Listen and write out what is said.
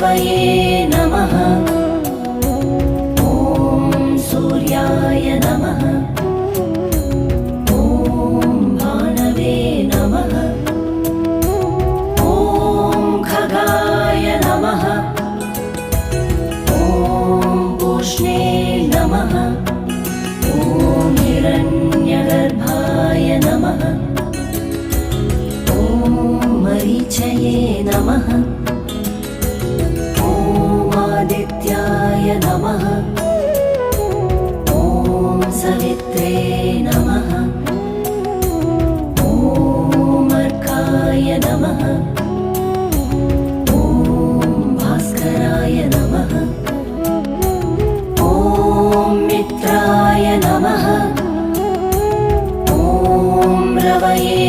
रवये नमः। ॐ सूर्याय नमः। ॐ भानवे नमः। ॐ खगाय नमः। ॐ पूष्णे नमः। ॐ हिरण्यगर्भाय नमः। ॐ मरीचये नमः। ॐ आदित्याय नमः। ॐ सवित्रे नमः। ॐ अर्काय नमः। ॐ भास्कराय नमः। ॐ मित्राय नमः। ॐ रवये